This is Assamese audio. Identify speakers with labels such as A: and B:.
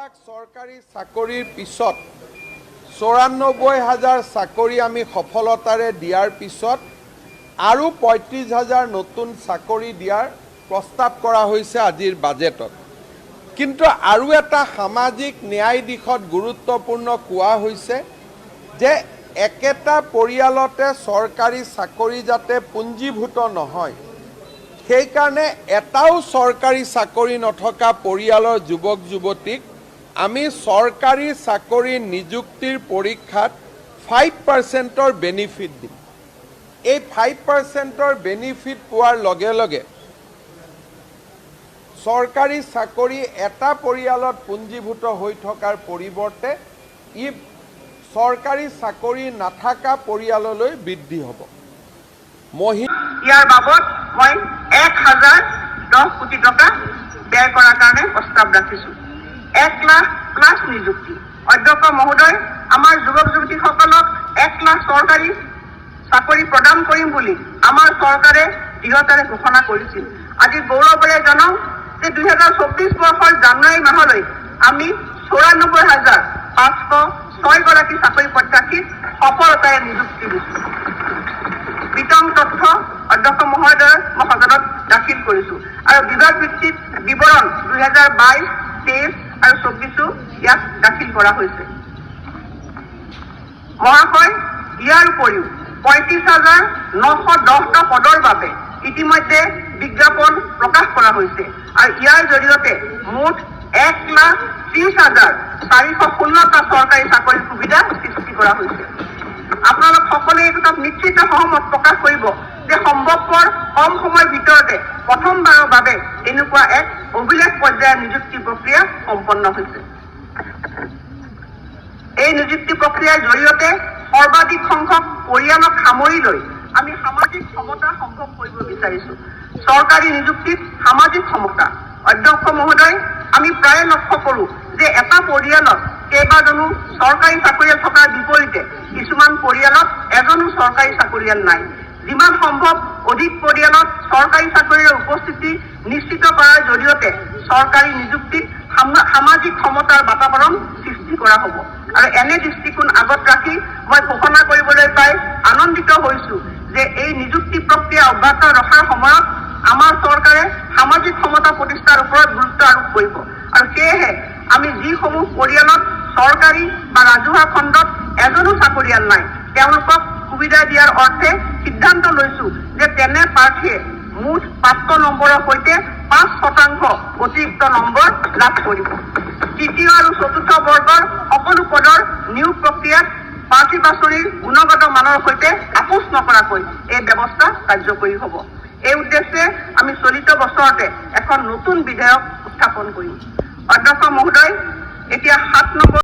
A: লাখ চৰকাৰী চাকৰিৰ পিছত ৯৪,০০০ চাকৰি আমি সফলতাৰে দিয়াৰ পিছত আৰু ৩৫,০০০ নতুন চাকৰি দিয়াৰ প্ৰস্তাৱ কৰা হৈছে আজিৰ বাজেটত। কিন্তু আৰু এটা সামাজিক ন্যায় দিশত গুৰুত্বপূৰ্ণ কোৱা হৈছে যে একেটা পৰিয়ালতে চৰকাৰী চাকৰি যাতে পুঞ্জীভূত নহয়, সেইকাৰণে এটাও চৰকাৰী চাকৰি নথকা পৰিয়ালৰ যুৱক যুৱতীক আমি চৰকাৰী চাকৰি নিযুক্তিৰ পৰীক্ষাত 5%ৰ বেনিফিট দিম। এই 5%ৰ বেনিফিট পোৱাৰ লগে লগে চৰকাৰী চাকৰি এটা পৰিয়ালত পুঞ্জীভূত হৈ থকাৰ পৰিৱৰ্তে ই চৰকাৰী চাকৰি নাথাকা পৰিয়াললৈ বৃদ্ধি হ'ব।
B: ইয়াৰ বাবদ মই ১,০১০ কোটি টকা ব্যয় কৰাৰ কাৰণে প্ৰস্তাৱ ৰাখিছোঁ। ১ লাখ প্লাছ নিযুক্তি। অধ্যক্ষ মহোদয়, আমাৰ যুৱক যুৱতীসকলক ১ লাখ চৰকাৰী চাকৰি প্ৰদান কৰিম বুলি আমাৰ চৰকাৰে দৃঢ়তাৰে ঘোষণা কৰিছিল। আজি গৌৰৱেৰে জনাওঁ যে ২০২৪ বৰ্ষৰ জানুৱাৰী মাহলৈ আমি ৯৪,৫০৬ গৰাকী চাকৰি প্ৰত্যাশীক সফলতাৰে নিযুক্তি দিছোঁ। বিতং তথ্য অধ্যক্ষ মহোদয় মই সদনত দাখিল কৰিছোঁ আৰু বিভাগ ভিত্তিক বিৱৰণ ২০২২, ২৩ আৰু ২৪ ইয়াত দাখিল কৰা হৈছে। মহাশয়, ইয়াৰ উপৰিও ৩৫,৯১০টা পদৰ বাবে ইতিমধ্যে বিজ্ঞাপন প্ৰকাশ কৰা হৈছে আৰু ইয়াৰ জৰিয়তে মুঠ ১,৩০,৪১৬টা চৰকাৰী চাকৰিৰ সুবিধা সৃষ্টি কৰা হৈছে। আপোনালোক সকলোৱে এই কথাত নিশ্চিত সহমত প্ৰকাশ কৰিব যে সম্ভৱপৰ কম সময়ৰ ভিতৰতে প্ৰথমবাৰৰ বাবে এনেকুৱা এক অভিলেখ পৰ্যায়ৰ নিযুক্তি প্ৰক্ৰিয়া সম্পন্ন হৈছে। এই নিযুক্তি প্ৰক্ৰিয়াৰ জৰিয়তে সৰ্বাধিক সংখ্যক পৰিয়ালক সামৰি লৈ আমি সামাজিক সমতা সম্ভৱ কৰিব বিচাৰিছোঁ। চৰকাৰী নিযুক্তিত সামাজিক সমতা। অধ্যক্ষ মহোদয়, আমি প্ৰায়ে লক্ষ্য কৰোঁ যে এটা পৰিয়ালত কেইবাজনো চৰকাৰী চাকৰিয়াল থকাৰ বিপৰীতে কিছুমান পৰিয়ালত এজনো চৰকাৰী চাকৰিয়াল নাই। যিমান সম্ভৱ অধিক পৰিয়ালত চৰকাৰী চাকৰিৰ উপস্থিতি নিশ্চিত কৰাৰ জৰিয়তে চৰকাৰী নিযুক্তিত সামাজিক সমতাৰ বাতাবৰণ সৃষ্টি কৰা হ'ব। আৰু এনে দৃষ্টিকোণ আগত ৰাখি মই ঘোষণা কৰিবলৈ পাই আনন্দিত হৈছোঁ যে এই নিযুক্তি প্ৰক্ৰিয়া অব্যাহত ৰখাৰ সময়ত আমাৰ চৰকাৰে সামাজিক সমতা প্ৰতিষ্ঠাৰ ওপৰত গুৰুত্ব আৰোপ কৰিব। আৰু সেয়েহে আমি যিসমূহ পৰিয়ালত চৰকাৰী বা ৰাজহুৱা খণ্ডত এজনো চাকৰিয়াল নাই, তেওঁলোকক সুবিধা দিয়াৰ অৰ্থে সিদ্ধান্ত লৈছোঁ যে তেনে প্ৰাৰ্থীয়ে মুঠ প্ৰাপ্ত নম্বৰৰ সৈতে ৫% অতিৰিক্ত নম্বৰ লাভ কৰিব। তৃতীয় আৰু চতুৰ্থ বৰ্গৰ সকলো পদৰ নিয়োগ প্ৰক্ৰিয়াত প্ৰাৰ্থী বাছনিৰ গুণগত মানৰ সৈতে আপোচ নকৰাকৈ এই ব্যৱস্থা কাৰ্যকৰী হ'ব। এই উদ্দেশ্যে আমি চলিত বছৰতে এখন নতুন বিধেয়ক উত্থাপন কৰিম। অধ্যক্ষ মহোদয়, এতিয়া ৭ নম্বৰ